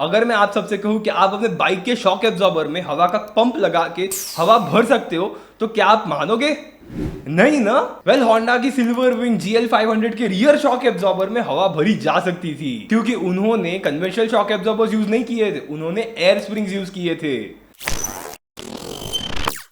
अगर मैं आप सबसे कहूं कि आप अपने बाइक के शॉक एब्जॉर्बर में हवा का पंप लगा के हवा भर सकते हो, तो क्या आप मानोगे? नहीं ना। वेल, होंडा की सिल्वर विंग GL 500 के रियर शॉक एब्जॉर्बर में हवा भरी जा सकती थी, क्योंकि उन्होंने कन्वेंशनल शॉक एब्जॉर्बर्स यूज नहीं किए थे, उन्होंने एयर स्प्रिंग्स यूज किए थे।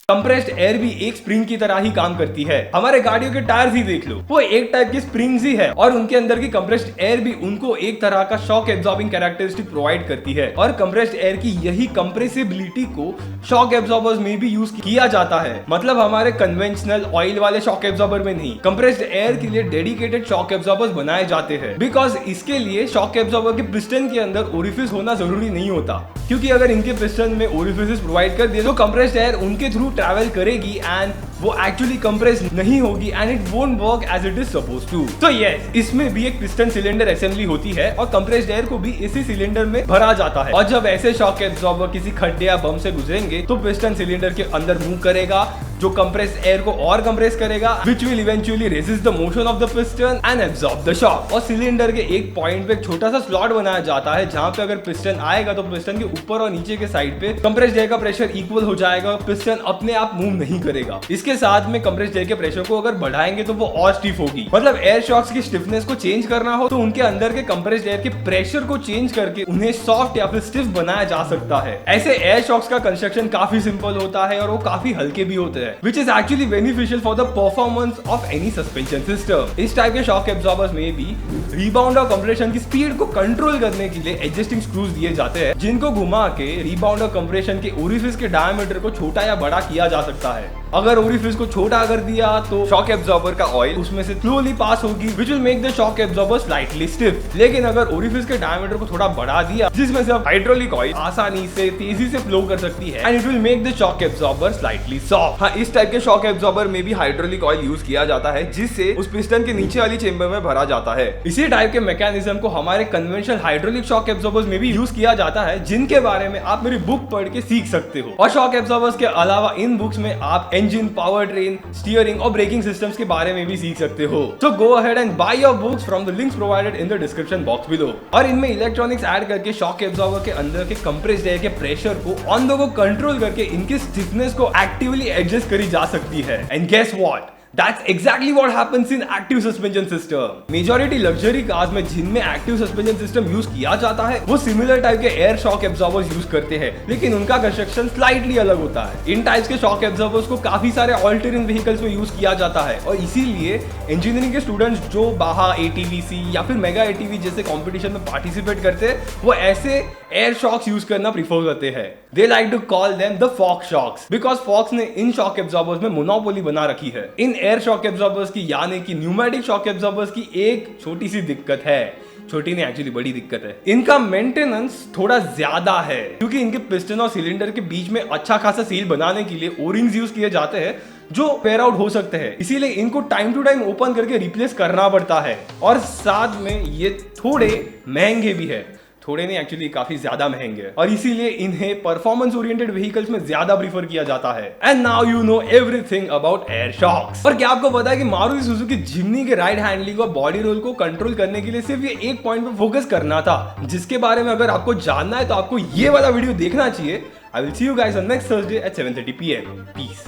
कंप्रेस्ड एयर भी एक स्प्रिंग की तरह ही काम करती है। हमारे गाड़ियों के टायर्स ही देख लो, वो एक टाइप की स्प्रिंग्स ही है, और उनके अंदर की कंप्रेस्ड एयर भी उनको एक तरह का शॉक एब्जॉर्बिंग कैरेक्टरिस्टिक प्रोवाइड करती है। और कंप्रेस्ड एयर की यही कंप्रेसिबिलिटी को शॉक एब्जॉर्बर्स में भी यूज किया जाता है। मतलब हमारे कन्वेंशनल ऑयल वाले शॉक एब्जॉर्बर में नहीं, कंप्रेस्ड एयर के लिए डेडिकेटेड शॉक एब्जॉर्बर्स बनाए जाते हैं। बिकॉज इसके लिए शॉक एब्जॉर्बर के पिस्टन के अंदर ओरिफिस होना जरूरी नहीं होता, क्योंकि अगर इनके पिस्टन में ओरिफिस प्रोवाइड कर दिए तो कंप्रेस्ड एयर उनके थ्रू ट्रैवल करेगी एंड वो एक्चुअली कंप्रेस नहीं होगी and it won't work as it is suppose to. तो यस, इसमें भी एक पिस्टन सिलेंडर असेंबली होती है और कंप्रेस्ड एयर को भी इसी सिलेंडर में भरा जाता है। और जब ऐसे शॉक एब्जॉर्बर किसी खड्डे या बम से गुजरेंगे तो पिस्टन सिलेंडर के अंदर मूव करेगा, जो कंप्रेस्ड एयर को और कंप्रेस करेगा, which will eventually resist the motion of the piston and absorb the shock। और सिलेंडर के एक पॉइंट पे एक छोटा सा स्लॉट बनाया जाता है, जहां पे अगर पिस्टन आएगा तो पिस्टन के ऊपर और नीचे के साइड पे कंप्रेस्ड एयर का प्रेशर इक्वल हो जाएगा, पिस्टन अपने आप मूव नहीं करेगा। इसके साथ में कंप्रेस्ड एयर के प्रेशर को अगर बढ़ाएंगे तो वो और स्टिफ होगी। मतलब एयर शॉक्स की स्टिफनेस को चेंज करना हो तो उनके अंदर के कंप्रेस्ड एयर के प्रेशर को चेंज करके उन्हें सॉफ्ट या फिर स्टिफ बनाया जा सकता है। ऐसे एयर शॉक्स का कंस्ट्रक्शन काफी सिंपल होता है और वो काफी हल्के भी होते हैं, which is actually beneficial for the performance of any suspension system। इस टाइप के शॉक एब्जॉर्बर्स में भी रिबाउंड और कंप्रेशन की स्पीड को कंट्रोल करने के लिए एडजस्टिंग स्क्रूज दिए जाते हैं, जिनको घुमा के रिबाउंड और कंप्रेशन के ओरिफिस के डायमीटर को छोटा या बड़ा किया जा सकता है। अगर ओरिफिस को छोटा कर दिया तो शॉक एब्जॉर्बर का ऑयल उसमें से स्लोली पास होगी, which will make the shock absorber slightly stiff। लेकिन अगर ओरिफिस के डायमीटर को थोड़ा बढ़ा दिया, जिसमें से हाइड्रोलिक ऑयल आसानी से तेजी से फ्लो कर सकती है, and it will make the shock absorber slightly soft। हाँ, इस टाइप के शॉक एब्जॉर्बर में भी हाइड्रोलिक ऑयल यूज किया जाता है, जिससे उस पिस्टन के नीचे वाली चेंबर में भरा जाता है। इसी टाइप के मैकेनिज्म को हमारे कन्वेंशनल हाइड्रोलिक शॉक एब्जॉर्बर्स में भी यूज किया जाता है, जिनके बारे में आप मेरी बुक पढ़ के सीख सकते हो। और शॉक एब्जॉर्बर्स के अलावा इन बुक्स में आप इंजन, पावर ट्रेन, स्टीयरिंग और ब्रेकिंग सिस्टम्स के बारे में भी सीख सकते हो। So go ahead and buy your books from the links provided in the description box below। और इनमें इलेक्ट्रॉनिक्स ऐड करके शॉक एब्जॉर्बर के अंदर के कंप्रेस्ड एयर के प्रेशर को ऑन द गो कंट्रोल करके इनकी स्टिफनेस को एक्टिवली एडजस्ट करी जा सकती है। And guess what? That's exactly what happens in active suspension system। Majority luxury cars में जिनमें एक्टिव सस्पेंशन सिस्टम यूज किया जाता है, वो सिमिलर टाइप के एयर शॉक एब्जॉर्बर्स यूज करते हैं, लेकिन उनका कंस्ट्रक्शन स्लाइटली अलग होता है। इन टाइप्स के शॉक एब्जॉर्बर्स को काफी सारे ऑल्टरनेट व्हीकल्स में यूज किया जाता है, और इसीलिए इंजीनियरिंग के स्टूडेंट्स जो बाहा ATVC या फिर मेगा ATV जैसे कॉम्पिटिशन में पार्टिसिपेट करते हैं, वो ऐसे एयर शॉक्स यूज करना प्रीफर करते हैं। They like to call them the Fox shocks, because Fox ने इन शॉक एब्जॉर्बर्स में मोनोपोली बना रखी है। इन एयर शॉक एब्जॉर्बर्स की, यानी कि न्यूमेटिक शॉक एब्जॉर्बर्स की एक छोटी सी दिक्कत है, छोटी नहीं एक्चुअली बड़ी दिक्कत है, इनका मेंटेनेंस थोड़ा ज्यादा है, क्योंकि इनके पिस्टन और सिलेंडर के बीच में अच्छा खासा सील बनाने के लिए ओरिंग्स यूज किए जाते हैं, जो फेयर आउट हो सकते हैं। इसीलिए इनको टाइम टू टाइम ओपन करके रिप्लेस करना पड़ता है, और साथ में ये थोड़े महंगे भी है। थोड़े नहीं, एक्चुअली काफी ज्यादा महंगे हैं, और इसीलिए इन्हें परफॉर्मेंस ओरिएंटेड व्हीकल्स में ज्यादा प्रीफर किया जाता है। And now you know everything about air shocks. और क्या आपको पता है कि मारुति सुजुकी जिम्नी के राइड हैंडलिंग और बॉडी रोल को कंट्रोल करने के लिए सिर्फ ये एक पॉइंट पे फोकस करना था, जिसके बारे में अगर आपको जानना है तो आपको ये वाला वीडियो देखना चाहिए। I will see you guys on next Thursday at 7:30 PM। Piece.